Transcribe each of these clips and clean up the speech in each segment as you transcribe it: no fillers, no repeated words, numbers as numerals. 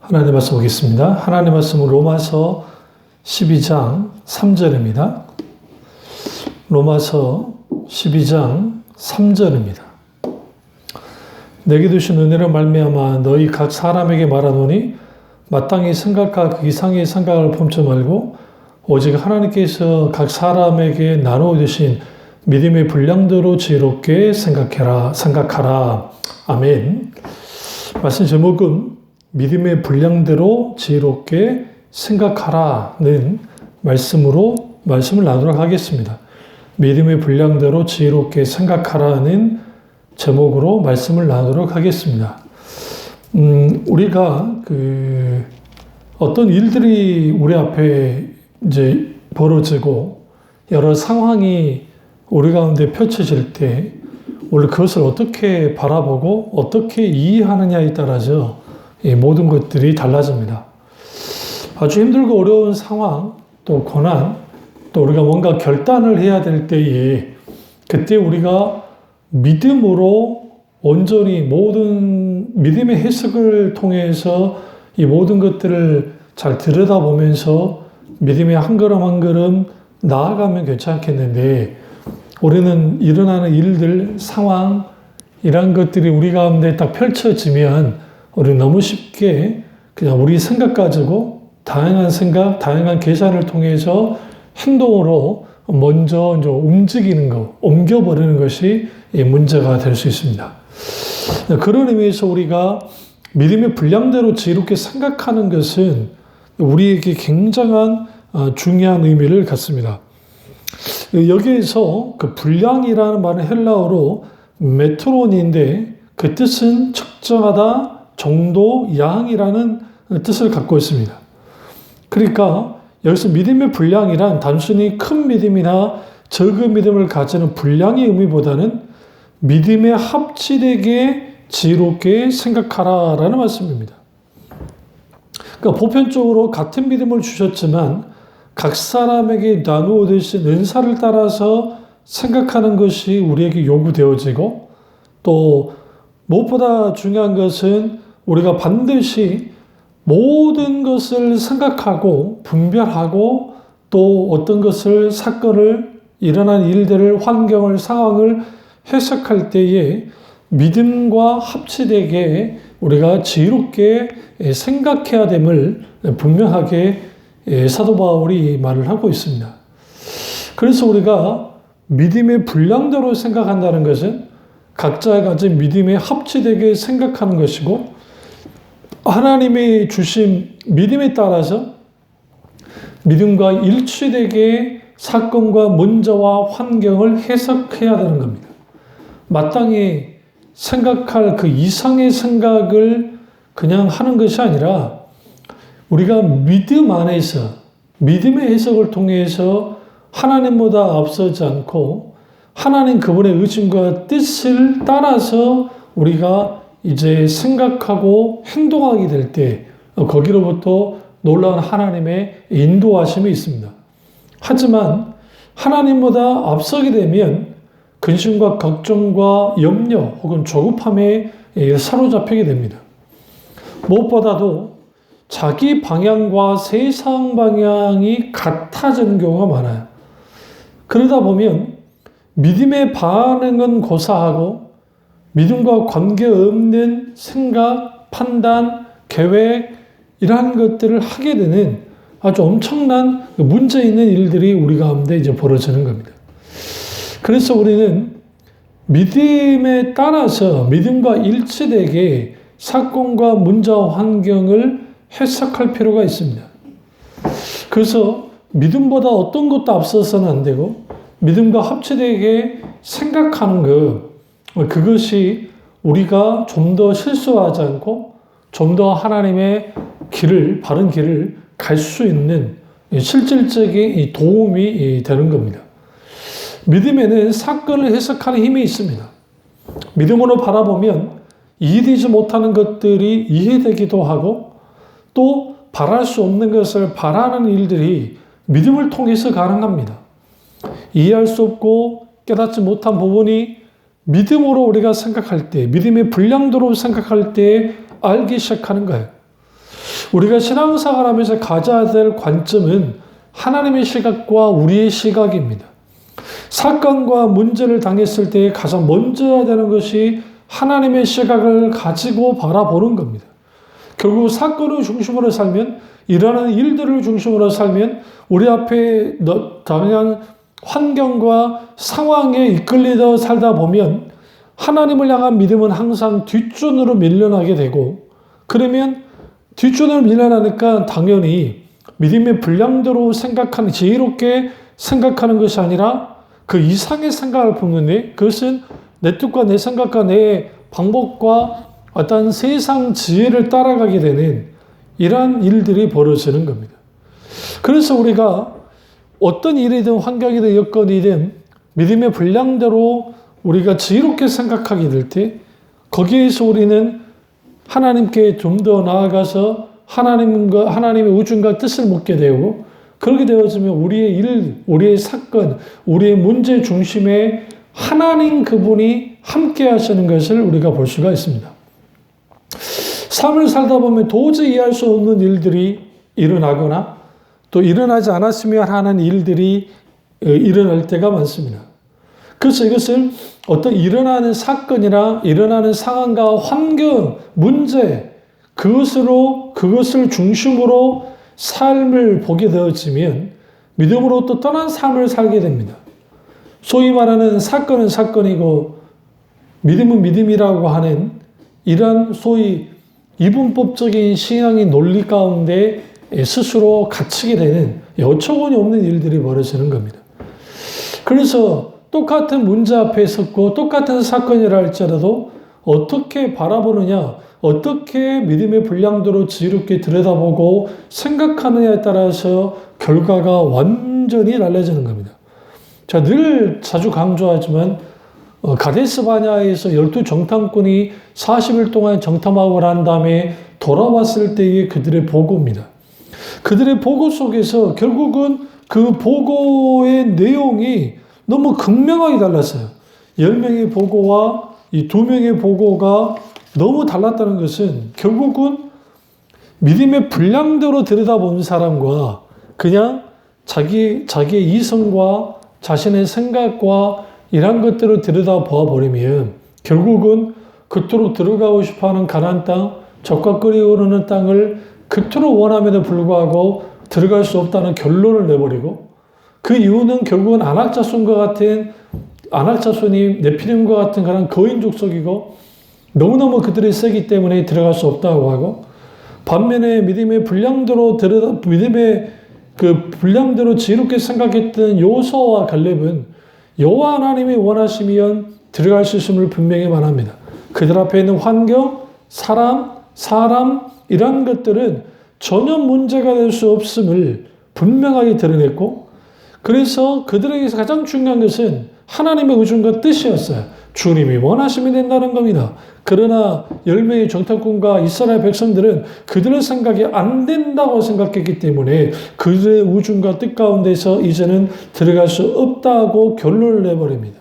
하나님 말씀 보겠습니다. 하나님 말씀은 로마서 12장 3절입니다. 로마서 12장 3절입니다. 내게 주신 은혜로 말미암아 너희 각 사람에게 말하노니 마땅히 생각과 그 이상의 생각을 품지 말고 오직 하나님께서 각 사람에게 나누어 주신 믿음의 분량대로 지혜롭게 생각하라. 아멘. 말씀 제목은 믿음의 분량대로 지혜롭게 생각하라는 말씀을 나누도록 하겠습니다. 믿음의 분량대로 지혜롭게 생각하라는 제목으로 말씀을 나누도록 하겠습니다. 우리가 어떤 일들이 우리 앞에 이제 벌어지고 여러 상황이 우리 가운데 펼쳐질 때 원래 그것을 어떻게 바라보고 어떻게 이해하느냐에 따라서 이 모든 것들이 달라집니다. 아주 힘들고 어려운 상황, 또 고난, 또 우리가 뭔가 결단을 해야 될 때에 그때 우리가 믿음으로 온전히 모든 믿음의 해석을 통해서 이 모든 것들을 잘 들여다보면서 믿음의 한 걸음 한 걸음 나아가면 괜찮겠는데 우리는 일어나는 일들, 상황 이런 것들이 우리 가운데 딱 펼쳐지면 우리 너무 쉽게 그냥 우리 생각 가지고 다양한 생각, 다양한 계산을 통해서 행동으로 먼저 이제 움직이는 것, 옮겨버리는 것이 문제가 될 수 있습니다. 그런 의미에서 우리가 믿음의 분량대로 지혜롭게 생각하는 것은 우리에게 굉장한 중요한 의미를 갖습니다. 여기에서 그 분량이라는 말은 헬라어로 메트론인데 그 뜻은 측정하다, 정도, 양이라는 뜻을 갖고 있습니다. 그러니까 여기서 믿음의 분량이란 단순히 큰 믿음이나 적은 믿음을 가지는 분량의 의미보다는 믿음에 합치되게 지혜롭게 생각하라라는 말씀입니다. 그러니까 보편적으로 같은 믿음을 주셨지만 각 사람에게 나누어 주신 은사를 따라서 생각하는 것이 우리에게 요구되어지고 또 무엇보다 중요한 것은 우리가 반드시 모든 것을 생각하고 분별하고 또 어떤 것을 사건을 일어난 일들을 환경을 상황을 해석할 때에 믿음과 합치되게 우리가 지혜롭게 생각해야 됨을 분명하게 사도 바울이 말을 하고 있습니다. 그래서 우리가 믿음의 분량대로 생각한다는 것은 각자가 가진 믿음에 합치되게 생각하는 것이고 하나님이 주신 믿음에 따라서 믿음과 일치되게 사건과 문제와 환경을 해석해야 되는 겁니다. 마땅히 생각할 그 이상의 생각을 그냥 하는 것이 아니라 우리가 믿음 안에서 믿음의 해석을 통해서 하나님보다 앞서지 않고 하나님 그분의 의심과 뜻을 따라서 우리가 이제 생각하고 행동하게 될 때 거기로부터 놀라운 하나님의 인도하심이 있습니다. 하지만 하나님보다 앞서게 되면 근심과 걱정과 염려 혹은 조급함에 사로잡히게 됩니다. 무엇보다도 자기 방향과 세상 방향이 같아지는 경우가 많아요. 그러다 보면 믿음의 반응은 고사하고 믿음과 관계없는 생각, 판단, 계획 이러한 것들을 하게 되는 아주 엄청난 문제 있는 일들이 우리 가운데 이제 벌어지는 겁니다. 그래서 우리는 믿음에 따라서 믿음과 일치되게 사건과 문제와 환경을 해석할 필요가 있습니다. 그래서 믿음보다 어떤 것도 앞서서는 안 되고 믿음과 합치되게 생각하는 것 그것이 우리가 좀 더 실수하지 않고 좀 더 하나님의 길을 바른 길을 갈 수 있는 실질적인 도움이 되는 겁니다. 믿음에는 사건을 해석하는 힘이 있습니다. 믿음으로 바라보면 이해되지 못하는 것들이 이해되기도 하고 또 바랄 수 없는 것을 바라는 일들이 믿음을 통해서 가능합니다. 이해할 수 없고 깨닫지 못한 부분이 믿음으로 우리가 생각할 때, 믿음의 분량도로 생각할 때 알기 시작하는 거예요. 우리가 신앙생활 하면서 가져야 될 관점은 하나님의 시각과 우리의 시각입니다. 사건과 문제를 당했을 때 가장 먼저 해야 되는 것이 하나님의 시각을 가지고 바라보는 겁니다. 결국 사건을 중심으로 살면, 일어나는 일들을 중심으로 살면 우리 앞에 당연한 환경과 상황에 이끌리다 살다 보면 하나님을 향한 믿음은 항상 뒷전으로 밀려나게 되고, 그러면 뒷전으로 밀려나니까 당연히 믿음의 분량대로 생각하는, 지혜롭게 생각하는 것이 아니라 그 이상의 생각을 품는데, 그것은 내 뜻과 내 생각과 내 방법과 어떤 세상 지혜를 따라가게 되는 이러한 일들이 벌어지는 겁니다. 그래서 우리가 어떤 일이든 환경이든 여건이든 믿음의 분량대로 우리가 지혜롭게 생각하게 될 때, 거기에서 우리는 하나님께 좀 더 나아가서 하나님의 우중과 뜻을 묻게 되고, 그렇게 되어지면 우리의 일, 우리의 사건, 우리의 문제 중심에 하나님 그분이 함께 하시는 것을 우리가 볼 수가 있습니다. 삶을 살다 보면 도저히 이해할 수 없는 일들이 일어나거나 또 일어나지 않았으면 하는 일들이 일어날 때가 많습니다. 그래서 이것을 어떤 일어나는 사건이나 일어나는 상황과 환경, 문제, 그것을 중심으로 삶을 보게 되어지면 믿음으로부터 떠난 삶을 살게 됩니다. 소위 말하는 사건은 사건이고 믿음은 믿음이라고 하는 이러한 소위 이분법적인 신앙의 논리 가운데 스스로 갇히게 되는 어처구니 없는 일들이 벌어지는 겁니다. 그래서 똑같은 문제 앞에 섰고 똑같은 사건이라 할지라도 어떻게 바라보느냐, 어떻게 믿음의 분량대로 지혜롭게 들여다보고 생각하느냐에 따라서 결과가 완전히 달라지는 겁니다. 자, 늘 자주 강조하지만 가데스 바냐에서 12정탐꾼이 40일 동안 정탐하고 난 다음에 돌아왔을 때의 그들의 보고입니다. 그들의 보고 속에서 결국은 그 보고의 내용이 너무 극명하게 달랐어요. 10명의 보고와 이 2명의 보고가 너무 달랐다는 것은 결국은 믿음의 분량대로 들여다본 사람과 그냥 자기의 이성과 자신의 생각과 이런 것들을 들여다보아 버리면 결국은 그토록 들어가고 싶어하는 가나안 땅, 적과 끓이 오르는 땅을 그토록 원함에도 불구하고 들어갈 수 없다는 결론을 내버리고, 그 이유는 결국은 아낙자손이 네피림과 같은 그런 거인 족속이고 너무너무 그들이 세기 때문에 들어갈 수 없다고 하고, 반면에 믿음의 분량대로 지혜롭게 생각했던 여호수아와 갈렙은 여호와 하나님이 원하시면 들어갈 수 있음을 분명히 말합니다. 그들 앞에 있는 환경, 사람 이런 것들은 전혀 문제가 될 수 없음을 분명하게 드러냈고, 그래서 그들에게서 가장 중요한 것은 하나님의 의중과 뜻이었어요. 주님이 원하시면 된다는 겁니다. 그러나 10명의 정탐꾼과 이스라엘 백성들은 그들의 생각이 안 된다고 생각했기 때문에 그들의 의중과 뜻 가운데서 이제는 들어갈 수 없다고 결론을 내버립니다.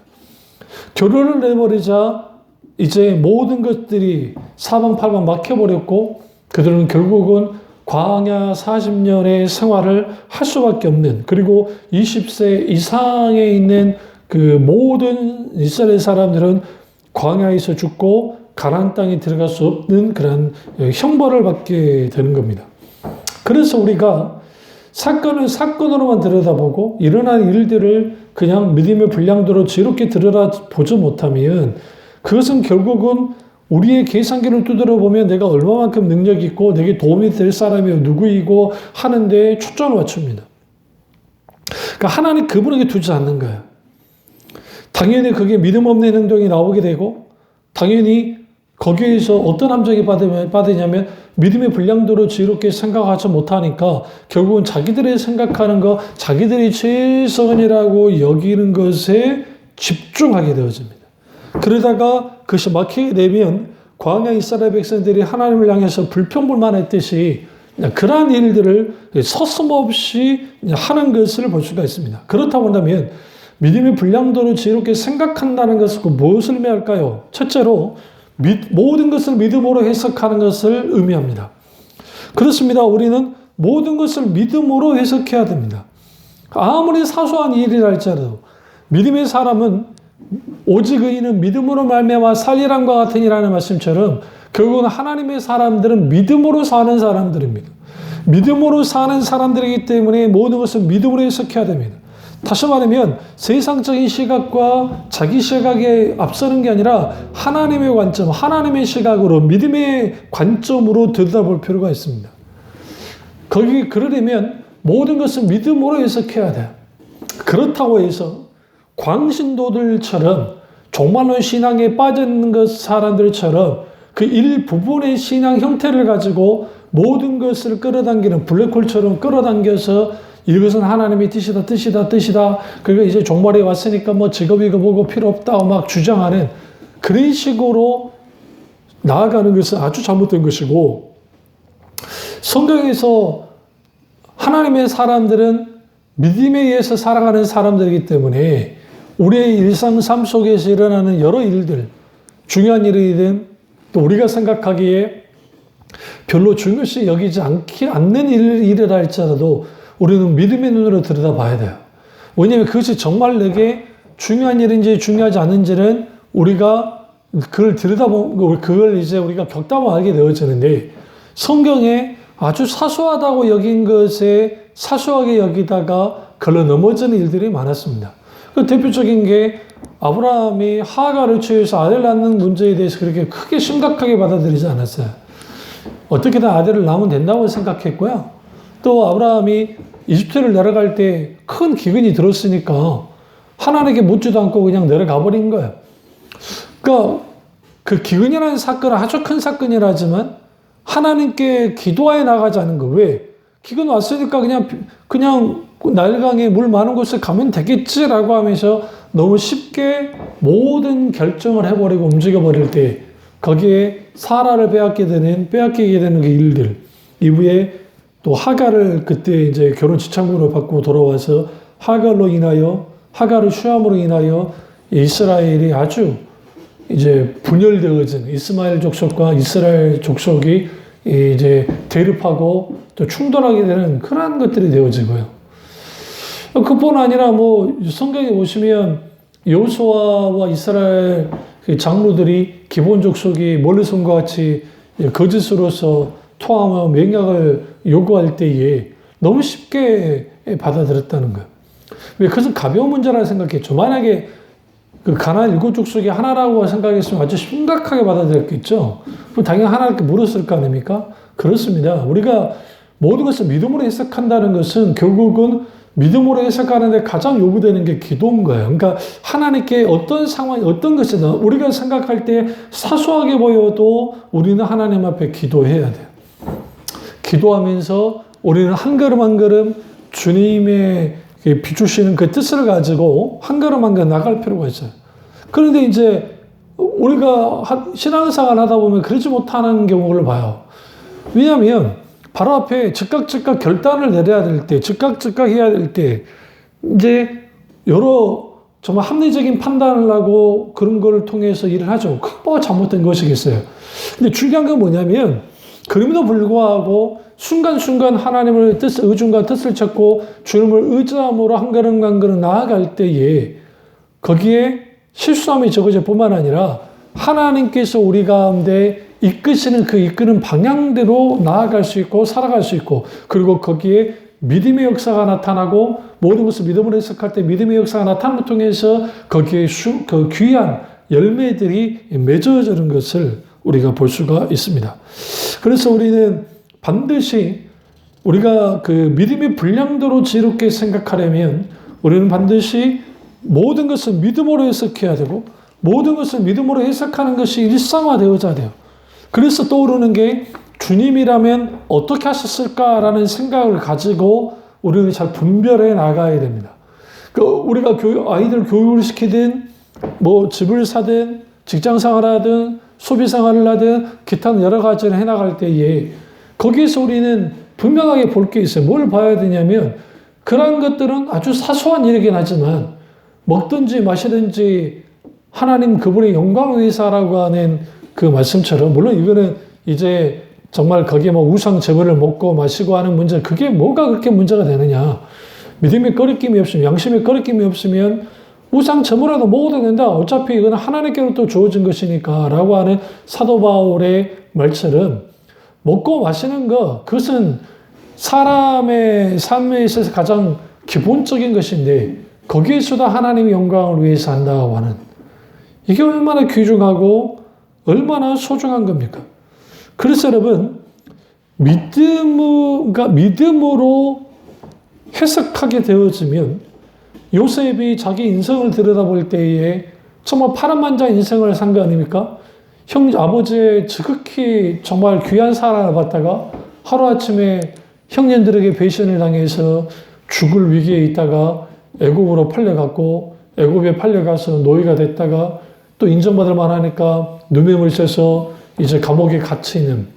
결론을 내버리자 이제 모든 것들이 사방팔방 막혀버렸고, 그들은 결국은 광야 40년의 생활을 할 수밖에 없는, 그리고 20세 이상에 있는 그 모든 이스라엘 사람들은 광야에서 죽고 가나안 땅에 들어갈 수 없는 그런 형벌을 받게 되는 겁니다. 그래서 우리가 사건을 사건으로만 들여다보고 일어난 일들을 그냥 믿음의 분량대로 지혜롭게 들여다보지 못하면 그것은 결국은 우리의 계산기를 두드려 보면 내가 얼마만큼 능력이 있고 내게 도움이 될 사람이 누구이고 하는데 초점을 맞춥니다. 그러니까 하나님 그분에게 두지 않는 거예요. 당연히 그게 믿음 없는 행동이 나오게 되고, 당연히 거기에서 어떤 함정이 받으냐면 믿음의 분량대로 지혜롭게 생각하지 못하니까 결국은 자기들이 생각하는 거, 자기들이 최선이라고 여기는 것에 집중하게 되어집니다. 그러다가 그것이 막히게 되면 광야 이스라엘 백성들이 하나님을 향해서 불평불만했듯이 그러한 일들을 서슴없이 하는 것을 볼 수가 있습니다. 그렇다고 한다면 믿음의 분량대로 지혜롭게 생각한다는 것은 무엇을 의미할까요? 첫째로 모든 것을 믿음으로 해석하는 것을 의미합니다. 그렇습니다. 우리는 모든 것을 믿음으로 해석해야 됩니다. 아무리 사소한 일이라 할지라도 믿음의 사람은 오직 의인은 믿음으로 말미암아 살리람과 같으니라는 말씀처럼 결국은 하나님의 사람들은 믿음으로 사는 사람들입니다. 믿음으로 사는 사람들이기 때문에 모든 것을 믿음으로 해석해야 됩니다. 다시 말하면 세상적인 시각과 자기 시각에 앞서는 게 아니라 하나님의 관점, 하나님의 시각으로 믿음의 관점으로 들여다볼 필요가 있습니다. 그러려면 모든 것을 믿음으로 해석해야 돼요. 그렇다고 해서 광신도들처럼 종말론 신앙에 빠져있는 것 사람들처럼 그 일부분의 신앙 형태를 가지고 모든 것을 끌어당기는 블랙홀처럼 끌어당겨서 이것은 하나님의 뜻이다. 그리고 이제 종말이 왔으니까 뭐 직업이고 뭐고 필요 없다고 막 주장하는 그런 식으로 나아가는 것은 아주 잘못된 것이고, 성경에서 하나님의 사람들은 믿음에 의해서 살아가는 사람들이기 때문에 우리의 일상 삶 속에서 일어나는 여러 일들, 중요한 일이든 또 우리가 생각하기에 별로 중요시 여기지 않는 일이라 할지라도 우리는 믿음의 눈으로 들여다봐야 돼요. 왜냐하면 그것이 정말 내게 중요한 일인지 중요하지 않은지는 우리가 그걸 들여다보고 그걸 이제 우리가 겪다만 알게 되어지는데, 성경에 아주 사소하다고 여긴 것에 사소하게 여기다가 걸러 넘어지는 일들이 많았습니다. 그 대표적인 게 아브라함이 하가를 취해서 아들 낳는 문제에 대해서 그렇게 크게 심각하게 받아들이지 않았어요. 어떻게든 아들을 낳으면 된다고 생각했고요. 또 아브라함이 이집트를 내려갈 때 큰 기근이 들었으니까 하나님께 묻지도 않고 그냥 내려가 버린 거예요. 그러니까 그 기근이라는 사건은 아주 큰 사건이라지만 하나님께 기도하여 나가지 않은 거. 왜? 기근 왔으니까 그냥 나일강에 물 많은 곳에 가면 되겠지라고 하면서 너무 쉽게 모든 결정을 해버리고 움직여버릴 때 거기에 사라를 빼앗기게 되는 그 일들, 이후에 또 하가를 그때 이제 결혼 지참으로 받고 돌아와서 하가를 취함으로 인하여 이스라엘이 아주 이제 분열되어진 이스마엘 족속과 이스라엘 족속이 이제 대립하고 또 충돌하게 되는 그러한 것들이 되어지고요. 그뿐 아니라 뭐 성경에 보시면 여호수아와 이스라엘 장로들이 기본 족속이 멀리선과 같이 거짓으로서 통하며 맹약을 요구할 때에 너무 쉽게 받아들였다는 거예요. 왜? 그것은 가벼운 문제라 생각했죠. 만약에 그 가나안 7족속이 하나라고 생각했으면 아주 심각하게 받아들였겠죠. 그럼 당연히 하나님께 물었을 거 아닙니까? 그렇습니다. 우리가 모든 것을 믿음으로 해석한다는 것은 결국은 믿음으로 해석하는데 가장 요구되는 게 기도인 거예요. 그러니까 하나님께 어떤 상황, 어떤 것이든 우리가 생각할 때 사소하게 보여도 우리는 하나님 앞에 기도해야 돼요. 기도하면서 우리는 한 걸음 한 걸음 주님의 비추시는 그 뜻을 가지고 한 걸음 한 걸음 나갈 필요가 있어요. 그런데 이제 우리가 신앙생활 하다 보면 그러지 못하는 경우를 봐요. 왜냐하면 바로 앞에 즉각 결단을 내려야 될 때, 즉각 해야 될 때, 이제 여러 정말 합리적인 판단을 하고 그런 걸 통해서 일을 하죠. 뭐가 잘못된 것이겠어요. 근데 중요한 건 뭐냐면, 그럼에도 불구하고 순간순간 하나님의 의중과 뜻을 찾고 주님을 의지함으로 한 걸음 한 걸음 나아갈 때에 거기에 실수함이 적어질 뿐만 아니라 하나님께서 우리 가운데 이끄시는 그 이끄는 방향대로 나아갈 수 있고 살아갈 수 있고, 그리고 거기에 믿음의 역사가 나타나고 모든 것을 믿음으로 해석할 때 믿음의 역사가 나타남을 통해서 거기에 그 귀한 열매들이 맺어지는 것을 우리가 볼 수가 있습니다. 그래서 우리는 반드시 우리가 그 믿음의 분량대로 지혜롭게 생각하려면 우리는 반드시 모든 것을 믿음으로 해석해야 되고 모든 것을 믿음으로 해석하는 것이 일상화되어야 돼요. 그래서 떠오르는 게 주님이라면 어떻게 하셨을까라는 생각을 가지고 우리는 잘 분별해 나가야 됩니다. 우리가 아이들 교육을 시키든 뭐 집을 사든 직장 생활하든 소비 생활을 하든 기타 여러 가지를 해나갈 때에 거기에서 우리는 분명하게 볼 게 있어요. 뭘 봐야 되냐면 그러한 것들은 아주 사소한 일이긴 하지만 먹든지 마시든지 하나님 그분의 영광을 위해서라고 하는 그 말씀처럼, 물론 이거는 이제 정말 거기에 뭐 우상 제물을 먹고 마시고 하는 문제, 그게 뭐가 그렇게 문제가 되느냐. 믿음의 거리낌이 없으면, 양심의 거리낌이 없으면 우상 제물이라도 먹어도 된다. 어차피 이건 하나님께로부터 주어진 것이니까 라고 하는 사도 바울의 말처럼 먹고 마시는 것, 그것은 사람의 삶에 있어서 가장 기본적인 것인데 거기에서도 하나님의 영광을 위해서 한다고 하는, 이게 얼마나 귀중하고 얼마나 소중한 겁니까? 그래서 여러분, 믿음으로 해석하게 되어지면 요셉이 자기 인생을 들여다볼 때에 정말 파란만장 인생을 산 거 아닙니까? 아버지의 지극히 정말 귀한 사랑을 받다가 하루아침에 형님들에게 배신을 당해서 죽을 위기에 있다가 애굽으로 팔려갔고, 애굽에 팔려가서 노예가 됐다가 또 인정받을 만하니까 누명을 써서 이제 감옥에 갇혀 있는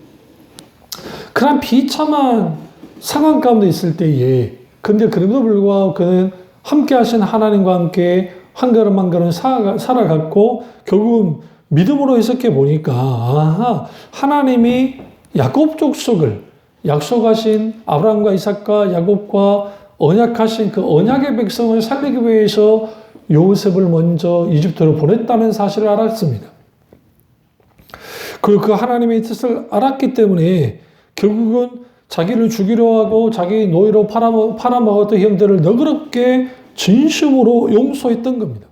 그런 비참한 상황 가운데 있을 때에, 근데 그럼에도 불구하고 그는 함께 하신 하나님과 함께 한 걸음 한 걸음 살아갔고, 결국은 믿음으로 해석해 보니까, 아하, 하나님이 야곱 족속을 약속하신 아브라함과 이삭과 야곱과 언약하신 그 언약의 백성을 살리기 위해서 요셉을 먼저 이집트로 보냈다는 사실을 알았습니다. 그리고 그 하나님의 뜻을 알았기 때문에 결국은 자기를 죽이려 하고 자기 노예로 팔아먹었던 형들을 너그럽게 진심으로 용서했던 겁니다.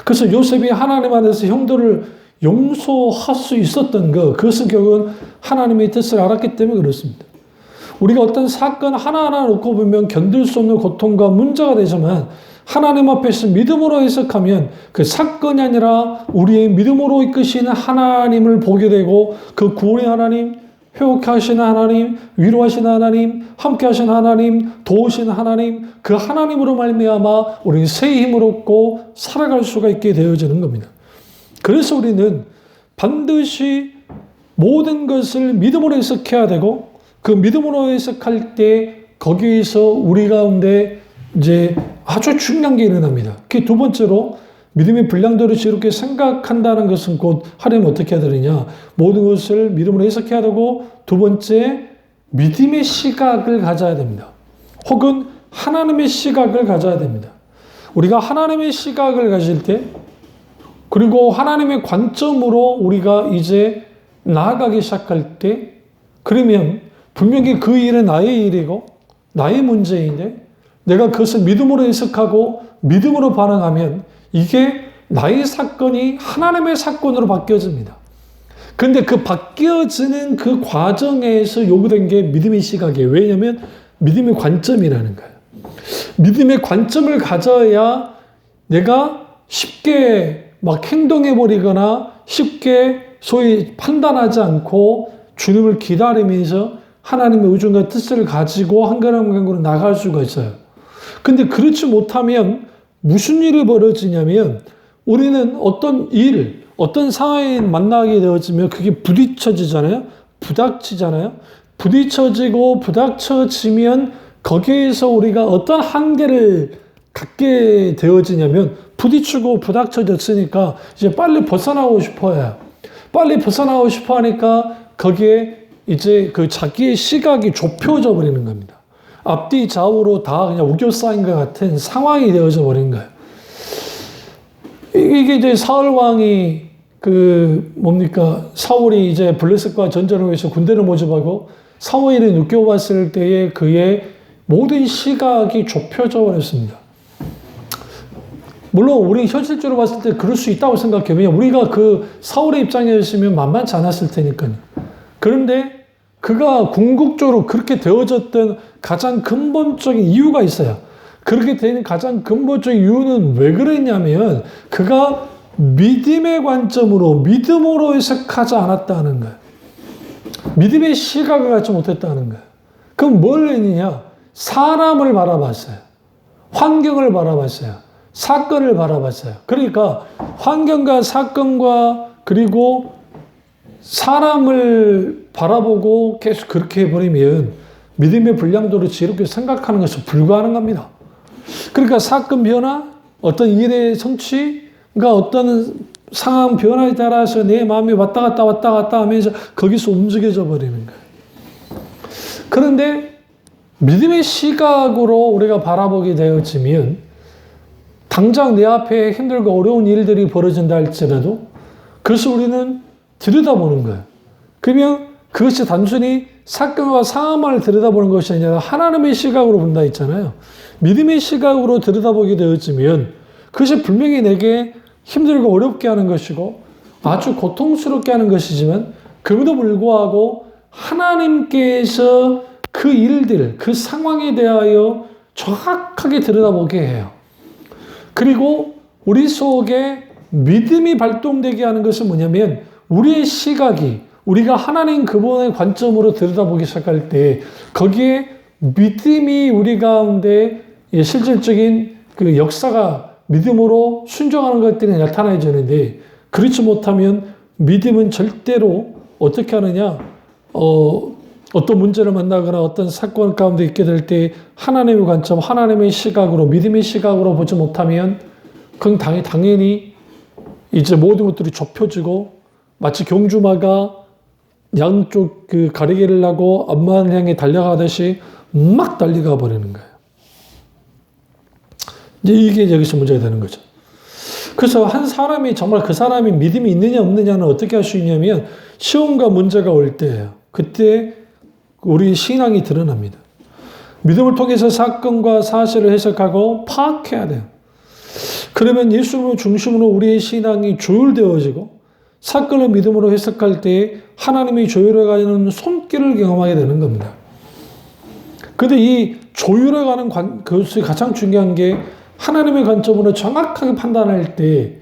그래서 요셉이 하나님 안에서 형들을 용서할 수 있었던 것, 그것은 결국은 하나님의 뜻을 알았기 때문에 그렇습니다. 우리가 어떤 사건 하나하나 놓고 보면 견딜 수 없는 고통과 문제가 되지만 하나님 앞에서 믿음으로 해석하면 그 사건이 아니라 우리의 믿음으로 이끄시는 하나님을 보게 되고, 그 구원의 하나님, 회복케 하시는 하나님, 위로하시는 하나님, 함께 하시는 하나님, 도우시는 하나님, 그 하나님으로 말미암아 우리는 새 힘을 얻고 살아갈 수가 있게 되어지는 겁니다. 그래서 우리는 반드시 모든 것을 믿음으로 해석해야 되고, 그 믿음으로 해석할 때 거기에서 우리 가운데 이제 아주 중요한 게 일어납니다. 그게 두 번째로, 믿음의 분량대로 지혜롭게 생각한다는 것은 곧 하려면 어떻게 해야 되느냐. 모든 것을 믿음으로 해석해야 되고, 두 번째, 믿음의 시각을 가져야 됩니다. 혹은 하나님의 시각을 가져야 됩니다. 우리가 하나님의 시각을 가질 때, 그리고 하나님의 관점으로 우리가 이제 나아가기 시작할 때, 그러면 분명히 그 일은 나의 일이고 나의 문제인데 내가 그것을 믿음으로 해석하고 믿음으로 반응하면 이게 나의 사건이 하나님의 사건으로 바뀌어집니다. 그런데 그 바뀌어지는 그 과정에서 요구된 게 믿음의 시각이에요. 왜냐하면 믿음의 관점이라는 거예요. 믿음의 관점을 가져야 내가 쉽게 막 행동해버리거나 쉽게 소위 판단하지 않고 주님을 기다리면서 하나님의 의중과 뜻을 가지고 한 걸음 한 걸음 나갈 수가 있어요. 근데 그렇지 못하면 무슨 일이 벌어지냐면 우리는 어떤 일, 어떤 상황에 만나게 되어지면 그게 부딪혀지잖아요. 부닥치잖아요. 부딪혀지고 부닥쳐지면 거기에서 우리가 어떤 한계를 갖게 되어지냐면 부딪히고 부닥쳐졌으니까 이제 빨리 벗어나고 싶어요. 빨리 벗어나고 싶어 하니까 거기에 이제 그 자기의 시각이 좁혀져 버리는 겁니다. 앞뒤 좌우로 다 그냥 우겨싸인 것 같은 상황이 되어져 버린 거예요. 이게 이제 사울왕이 사울이 이제 블레셋과 전쟁을 위해서 군대를 모집하고 사무엘이 느껴봤을 때에 그의 모든 시각이 좁혀져 버렸습니다. 물론 우리 현실적으로 봤을 때 그럴 수 있다고 생각해요. 왜냐하면 우리가 그 사울의 입장이었으면 만만치 않았을 테니까요. 그런데 그가 궁극적으로 그렇게 되어졌던 가장 근본적인 이유가 있어요. 그렇게 된 가장 근본적인 이유는 왜 그랬냐면 그가 믿음의 관점으로 믿음으로 해석하지 않았다는 거예요. 믿음의 시각을 갖지 못했다는 거예요. 그럼 뭘 했느냐? 사람을 바라봤어요. 환경을 바라봤어요. 사건을 바라봤어요. 그러니까 환경과 사건과 그리고 사람을 바라보고 계속 그렇게 해버리면 믿음의 분량도를 지혜롭게 생각하는 것은 불가능합니다. 그러니까 사건 변화, 어떤 일의 성취가 어떤 상황 변화에 따라서 내 마음이 왔다 갔다 하면서 거기서 움직여져 버리는 거예요. 그런데 믿음의 시각으로 우리가 바라보게 되어지면 당장 내 앞에 힘들고 어려운 일들이 벌어진다 할지라도 그것을 우리는 들여다보는 거예요. 그러면 그것이 단순히 사건과 상황만을 들여다보는 것이 아니라 하나님의 시각으로 본다 했잖아요. 믿음의 시각으로 들여다보게 되어지면 그것이 분명히 내게 힘들고 어렵게 하는 것이고 아주 고통스럽게 하는 것이지만 그럼에도 불구하고 하나님께서 그 일들, 그 상황에 대하여 정확하게 들여다보게 해요. 그리고 우리 속에 믿음이 발동되게 하는 것은 뭐냐면 우리의 시각이 우리가 하나님 그분의 관점으로 들여다보기 시작할 때 거기에 믿음이 우리 가운데 실질적인 그 역사가 믿음으로 순종하는 것들이 나타나지는데 그렇지 못하면 믿음은 절대로 어떻게 하느냐 어떤 문제를 만나거나 어떤 사건 가운데 있게 될 때 하나님의 관점, 하나님의 시각으로 믿음의 시각으로 보지 못하면 그건 당연히 이제 모든 것들이 좁혀지고 마치 경주마가 양쪽 그 가리개를 하고 앞만을 향해 달려가듯이 막 달려가 버리는 거예요. 이제 이게 여기서 문제가 되는 거죠. 그래서 한 사람이 정말 그 사람이 믿음이 있느냐 없느냐는 어떻게 할 수 있냐면 시험과 문제가 올 때예요. 그때 우리 신앙이 드러납니다. 믿음을 통해서 사건과 사실을 해석하고 파악해야 돼요. 그러면 예수님을 중심으로 우리의 신앙이 조율되어지고 사건을 믿음으로 해석할 때 하나님의 조율해가는 손길을 경험하게 되는 겁니다. 그런데 이 조율해가는 그것이 가장 중요한 게 하나님의 관점으로 정확하게 판단할 때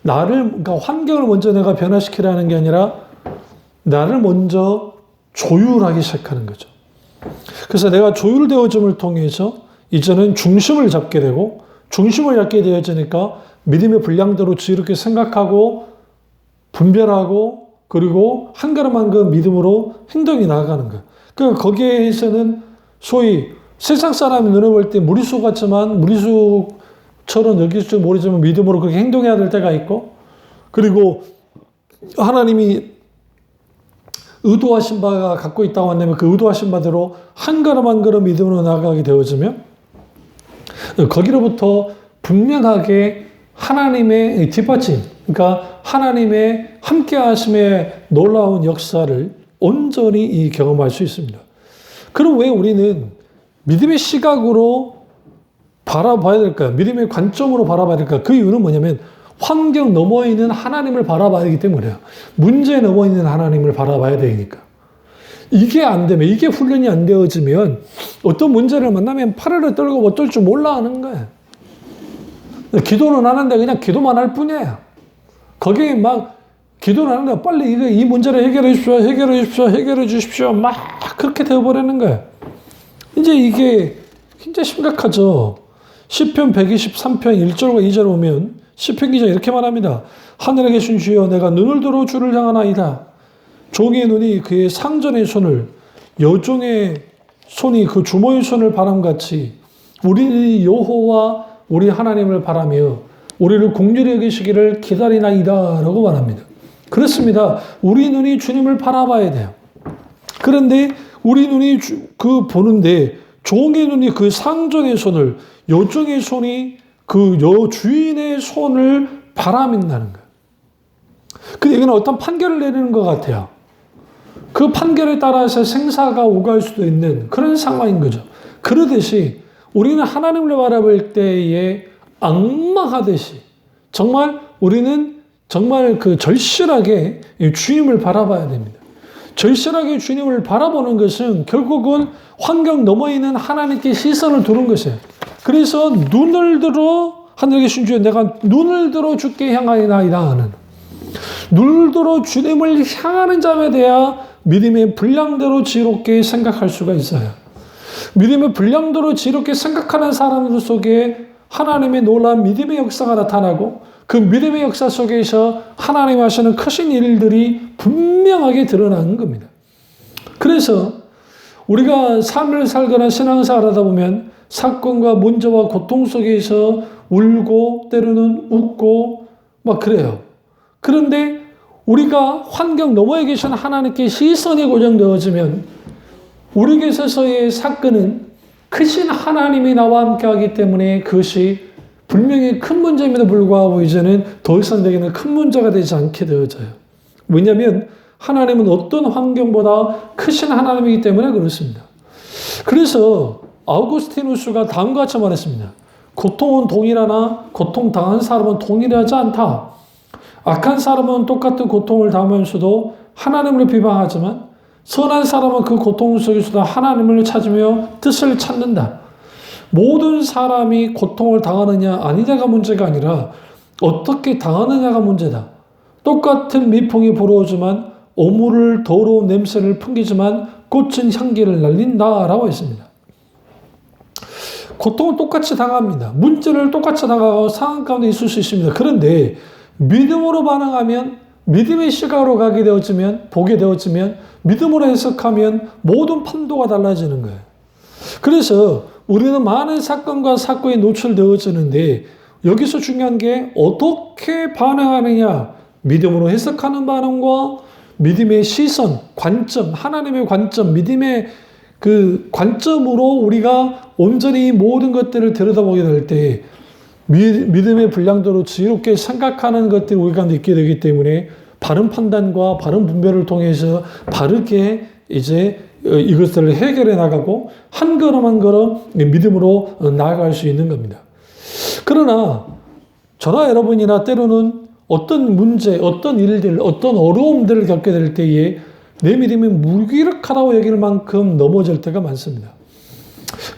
그러니까 환경을 먼저 내가 변화시키라는 게 아니라 나를 먼저 조율하기 시작하는 거죠. 그래서 내가 조율되어짐을 통해서 이제는 중심을 잡게 되고 중심을 잡게 되어지니까 믿음의 분량대로 지혜롭게 생각하고 분별하고 그리고 한 걸음 한 걸음 믿음으로 행동이 나아가는 거예요. 그러니까 거기에서는 소위 세상 사람이 눈에 볼 때 무리수 같지만 무리수처럼 여길지 모르지만 믿음으로 그렇게 행동해야 될 때가 있고 그리고 하나님이 의도하신 바가 갖고 있다고 한다면 그 의도하신 바대로 한 걸음 한 걸음 믿음으로 나아가게 되어지면 거기로부터 분명하게 하나님의 뒷받침, 그러니까 하나님의 함께 하심의 놀라운 역사를 온전히 경험할 수 있습니다. 그럼 왜 우리는 믿음의 시각으로 바라봐야 될까요? 믿음의 관점으로 바라봐야 될까요? 그 이유는 뭐냐면 환경 너머에 있는 하나님을 바라봐야 되기 때문에요. 문제 너머에 있는 하나님을 바라봐야 되니까. 이게 안 되면, 이게 훈련이 안 되어지면 어떤 문제를 만나면 파르르 떨고 어쩔 줄 몰라 하는 거예요. 기도는 하는데 그냥 기도만 할 뿐이에요. 거기에 막 기도는 하는데 빨리 이 문제를 해결해 주십시오, 해결해 주십시오, 해결해 주십시오. 막 그렇게 되어버리는 거예요. 이제 이게 굉장히 심각하죠. 시편 123편 1절과 2절 보면 시편 기자 이렇게 말합니다. 하늘에 계신 주여 내가 눈을 들어 주를 향하나이다. 종의 눈이 그의 상전의 손을 여종의 손이 그 주모의 손을 바람같이 우리 여호와 우리 하나님을 바라며 우리를 공률히 여기시기를 기다리나이다 라고 말합니다. 그렇습니다. 우리 눈이 주님을 바라봐야 돼요. 그런데 우리 눈이 그 보는데 종의 눈이 그 상전의 손을 여종의 손이 그 여주인의 손을 바라민다는 거예요. 근데 이건 어떤 판결을 내리는 것 같아요. 그 판결에 따라서 생사가 오갈 수도 있는 그런 상황인 거죠. 그러듯이 우리는 하나님을 바라볼 때에 악마하듯이 정말 우리는 정말 그 절실하게 주님을 바라봐야 됩니다. 절실하게 주님을 바라보는 것은 결국은 환경 너머에 있는 하나님께 시선을 두는 것이에요. 그래서 눈을 들어 하늘에 계신 주여 내가 눈을 들어 주께 향하나이다 하는 눈을 들어 주님을 향하는 자에 대해 믿음의 분량대로 지혜롭게 생각할 수가 있어요. 믿음의 분량대로 지혜롭게 생각하는 사람들 속에 하나님의 놀라운 믿음의 역사가 나타나고 그 믿음의 역사 속에서 하나님 하시는 크신 일들이 분명하게 드러나는 겁니다. 그래서 우리가 삶을 살거나 신앙생활을 하다 보면 사건과 문제와 고통 속에서 울고 때로는 웃고 막 그래요. 그런데 우리가 환경 너머에 계신 하나님께 시선이 고정되어지면 우리에게서의 사건은 크신 하나님이 나와 함께하기 때문에 그것이 분명히 큰 문제임에도 불구하고 이제는 더 이상 내게는 큰 문제가 되지 않게 되어져요. 왜냐하면 하나님은 어떤 환경보다 크신 하나님이기 때문에 그렇습니다. 그래서 아우구스티누스가 다음과 같이 말했습니다. 고통은 동일하나 고통당한 사람은 동일하지 않다. 악한 사람은 똑같은 고통을 당하면서도 하나님을 비방하지만 선한 사람은 그 고통 속에서도 하나님을 찾으며 뜻을 찾는다. 모든 사람이 고통을 당하느냐 아니냐가 문제가 아니라 어떻게 당하느냐가 문제다. 똑같은 미풍이 불어오지만 오물을 더러운 냄새를 풍기지만 꽃은 향기를 날린다라고 했습니다. 고통은 똑같이 당합니다. 문제를 똑같이 당하고 상황 가운데 있을 수 있습니다. 그런데 믿음으로 반응하면 믿음의 시각으로 가게 되어지면 보게 되어지면 믿음으로 해석하면 모든 판도가 달라지는 거예요. 그래서 우리는 많은 사건과 사건에 노출되어지는데 여기서 중요한 게 어떻게 반응하느냐. 믿음으로 해석하는 반응과 믿음의 시선, 관점, 하나님의 관점, 믿음의 그 관점으로 우리가 온전히 모든 것들을 들여다보게 될 때 믿음의 분량대로 지혜롭게 생각하는 것들이 우리 가운데 있게 되기 때문에 바른 판단과 바른 분별을 통해서 바르게 이제 이것들을 해결해 나가고 한 걸음 한 걸음 믿음으로 나아갈 수 있는 겁니다. 그러나 저나 여러분이나 때로는 어떤 문제, 어떤 일들, 어떤 어려움들을 겪게 될 때에 내 믿음이 무기력하다고 여길 만큼 넘어질 때가 많습니다.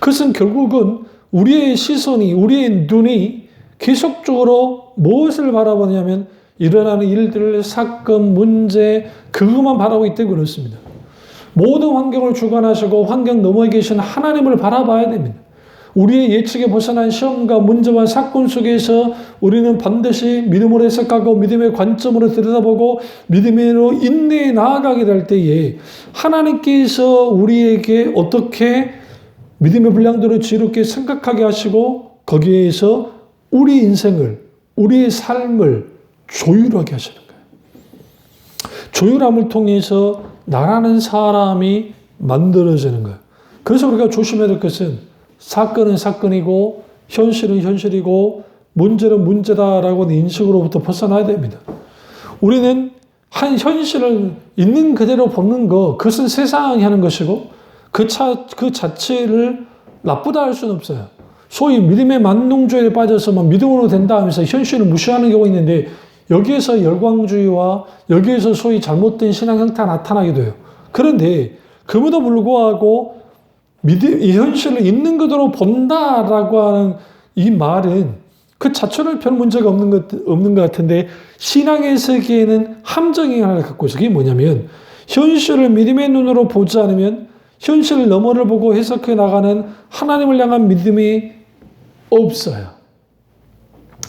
그것은 결국은 우리의 시선이, 우리의 눈이 계속적으로 무엇을 바라보냐면 일어나는 일들, 사건, 문제, 그것만 바라보기 때문에 그렇습니다. 모든 환경을 주관하시고 환경 너머에 계신 하나님을 바라봐야 됩니다. 우리의 예측에 벗어난 시험과 문제와 사건 속에서 우리는 반드시 믿음으로 해석하고 믿음의 관점으로 들여다보고 믿음으로 인내에 나아가게 될 때에 하나님께서 우리에게 어떻게 믿음의 분량대로 지혜롭게 생각하게 하시고 거기에서 우리 인생을, 우리의 삶을 조율하게 하시는 거예요. 조율함을 통해서 나라는 사람이 만들어지는 거예요. 그래서 우리가 조심해야 될 것은 사건은 사건이고 현실은 현실이고 문제는 문제다라고 하는 인식으로부터 벗어나야 됩니다. 우리는 한 현실을 있는 그대로 보는 것, 그것은 세상이 하는 것이고 그 자체를 나쁘다 할 수는 없어요. 소위 믿음의 만능주의에 빠져서 믿음으로 된다 하면서 현실을 무시하는 경우가 있는데 여기에서 열광주의와 여기에서 소위 잘못된 신앙 형태가 나타나기도 해요. 그런데 그럼에도 불구하고 이 현실을 있는 그대로 본다라고 하는 이 말은 그 자체는 별 문제가 없는 것 같은데 신앙의 세계에는 함정이 하나를 갖고 있어요. 그게 뭐냐면 현실을 믿음의 눈으로 보지 않으면 현실 너머를 보고 해석해 나가는 하나님을 향한 믿음이 없어요.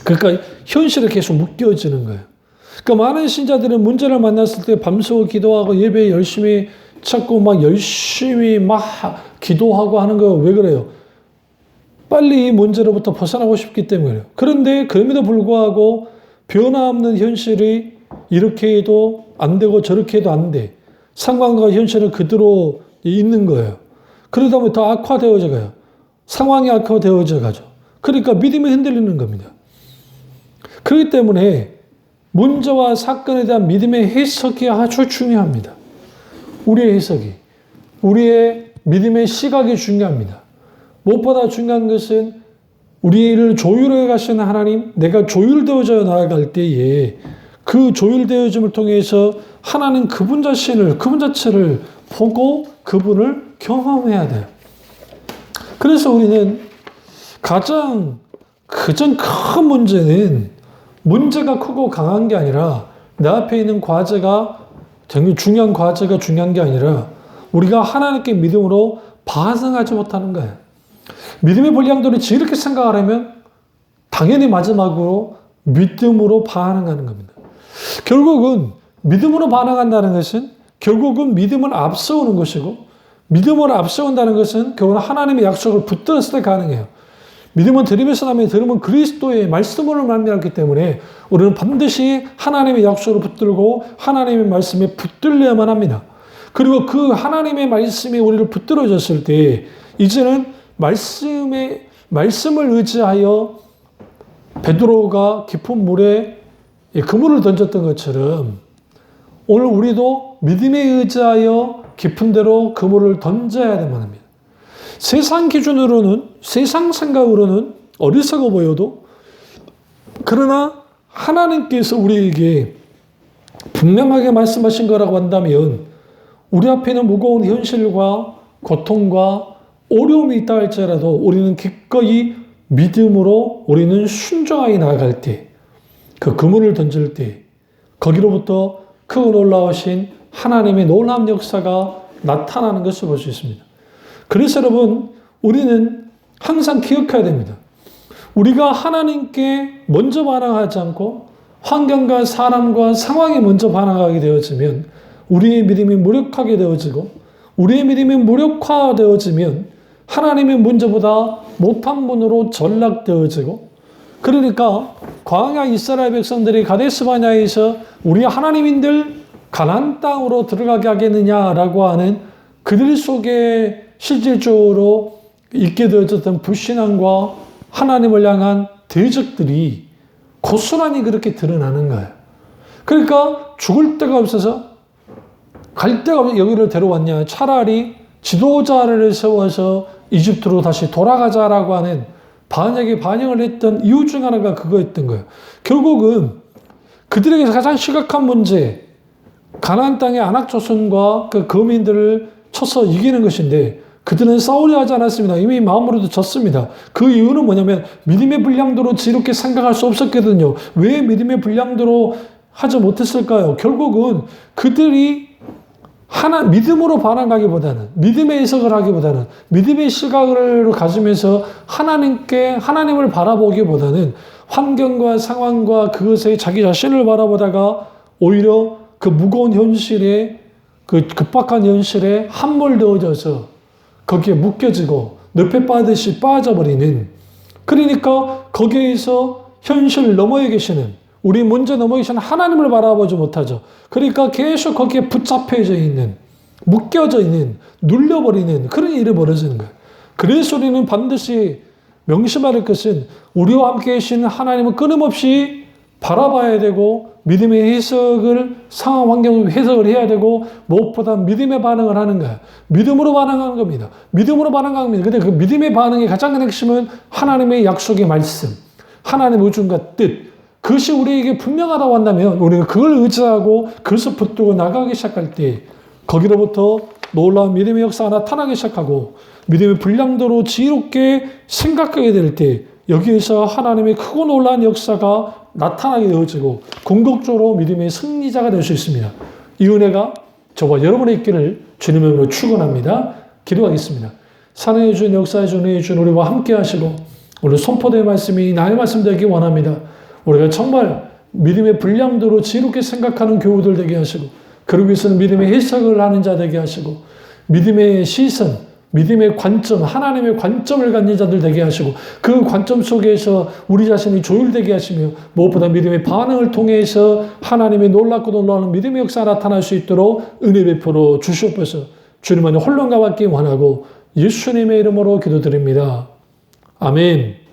그러니까 현실에 계속 묶여지는 거예요. 그러니까 많은 신자들은 문제를 만났을 때 밤새워 기도하고 예배 열심히 찾고 막 열심히 막 기도하고 하는 거 왜 그래요? 빨리 이 문제로부터 벗어나고 싶기 때문에 그래요. 그런데 그럼에도 불구하고 변화없는 현실이 이렇게 해도 안 되고 저렇게 해도 안 돼. 상황과 현실은 그대로 있는 거예요. 그러다 보면 더 악화되어져 가요. 상황이 악화되어져 가죠. 그러니까 믿음이 흔들리는 겁니다. 그렇기 때문에 문제와 사건에 대한 믿음의 해석이 아주 중요합니다. 우리의 해석이, 우리의 믿음의 시각이 중요합니다. 무엇보다 중요한 것은 우리를 조율해 가시는 하나님, 내가 조율되어져 나아갈 때에 그 조율되어짐을 통해서 하나님 그분 자체를 보고 그분을 경험해야 돼요. 그래서 우리는 가장 큰 문제는 문제가 크고 강한 게 아니라 내 앞에 있는 과제가 굉장히 중요한 과제가 중요한 게 아니라 우리가 하나님께 믿음으로 반응하지 못하는 거예요. 믿음의 분량대로 이렇게 생각하려면 당연히 마지막으로 믿음으로 반응하는 겁니다. 결국은 믿음으로 반응한다는 것은 결국은 믿음을 앞세우는 것이고 믿음을 앞세운다는 것은 결국은 하나님의 약속을 붙들었을 때 가능해요. 믿음은 들음에서 나며 들음은 그리스도의 말씀으로 말미암기 때문에 우리는 반드시 하나님의 약속을 붙들고 하나님의 말씀에 붙들려야만 합니다. 그리고 그 하나님의 말씀이 우리를 붙들어졌을 때 이제는 말씀을 의지하여 베드로가 깊은 물에 그물을 던졌던 것처럼 오늘 우리도 믿음에 의지하여 깊은 데로 그물을 던져야 되만 합니다. 세상 기준으로는, 세상 생각으로는 어리석어 보여도 그러나 하나님께서 우리에게 분명하게 말씀하신 거라고 한다면 우리 앞에는 무거운 현실과 고통과 어려움이 있다 할지라도 우리는 기꺼이 믿음으로 우리는 순종하게 나아갈 때, 그 그물을 던질 때 거기로부터 크고 놀라우신 하나님의 놀라운 역사가 나타나는 것을 볼 수 있습니다. 그래서 여러분, 우리는 항상 기억해야 됩니다. 우리가 하나님께 먼저 반응하지 않고 환경과 사람과 상황에 먼저 반응하게 되어지면 우리의 믿음이 무력하게 되어지고 우리의 믿음이 무력화되어지면 하나님의 문제보다 못한 분으로 전락되어지고 그러니까 광야 이스라엘 백성들이 가데스 바냐에서 우리 하나님인들 가나안 땅으로 들어가게 하겠느냐라고 하는 그들 속에 실질적으로 있게 되어졌던 불신앙과 하나님을 향한 대적들이 고스란히 그렇게 드러나는 거예요. 그러니까 죽을 데가 없어서 갈 데가 없어서 여기를 데려왔냐. 차라리 지도자를 세워서 이집트로 다시 돌아가자라고 하는 반역에 반영을 했던 이유 중 하나가 그거였던 거예요. 결국은 그들에게서 가장 심각한 문제, 가나안 땅의 안악조선과 그 거민들을 쳐서 이기는 것인데 그들은 싸우려 하지 않았습니다. 이미 마음으로도 졌습니다. 그 이유는 뭐냐면 믿음의 분량도로 지롭게 생각할 수 없었거든요. 왜 믿음의 분량도로 하지 못했을까요? 결국은 그들이 믿음으로 반응하기보다는 믿음의 해석을 하기보다는 믿음의 시각을 가지면서 하나님을 바라보기보다는 환경과 상황과 그것에 자기 자신을 바라보다가 오히려 그 무거운 현실에 그 급박한 현실에 함몰되어져서 거기에 묶여지고 늪에 빠듯이 빠져버리는 그러니까 거기에서 현실 너머에 계시는 우리 문제 너머에 계시는 하나님을 바라보지 못하죠. 그러니까 계속 거기에 붙잡혀져 있는 묶여져 있는 눌려버리는 그런 일이 벌어지는 거예요. 그래서 우리는 반드시 명심할 것은 우리와 함께 계시는 하나님을 끊임없이 바라봐야 되고 믿음의 해석을 상황 환경을 해석을 해야 되고 무엇보다 믿음의 반응을 하는 거예요. 믿음으로 반응하는 겁니다. 믿음으로 반응하는 겁니다. 근데 그 믿음의 반응의 가장 큰 핵심은 하나님의 약속의 말씀, 하나님의 의중과 뜻 그것이 우리에게 분명하다고 한다면 우리가 그걸 의지하고 그것을 붙들고 나가기 시작할 때 거기로부터 놀라운 믿음의 역사가 나타나기 시작하고 믿음의 분량도로 지혜롭게 생각하게 될 때 여기에서 하나님의 크고 놀라운 역사가 나타나게 되어지고 궁극적으로 믿음의 승리자가 될 수 있습니다. 이 은혜가 저와 여러분의 있기를 주님의 이름으로 축원합니다. 기도하겠습니다. 사랑해 주신 역사해 주신 은혜해 주신 우리와 함께 하시고 오늘 선포된 말씀이 나의 말씀 되기 원합니다. 우리가 정말 믿음의 분량도로 지혜롭게 생각하는 교우들 되게 하시고 그러기 위해서는 믿음의 해석을 하는 자 되게 하시고 믿음의 시선, 믿음의 관점, 하나님의 관점을 갖는 자들 되게 하시고 그 관점 속에서 우리 자신이 조율되게 하시며 무엇보다 믿음의 반응을 통해서 하나님의 놀랍고 놀라운 믿음의 역사가 나타날 수 있도록 은혜 베풀어 주시옵소서. 주님 안에 홀로 가받기 원하고 예수님의 이름으로 기도드립니다. 아멘.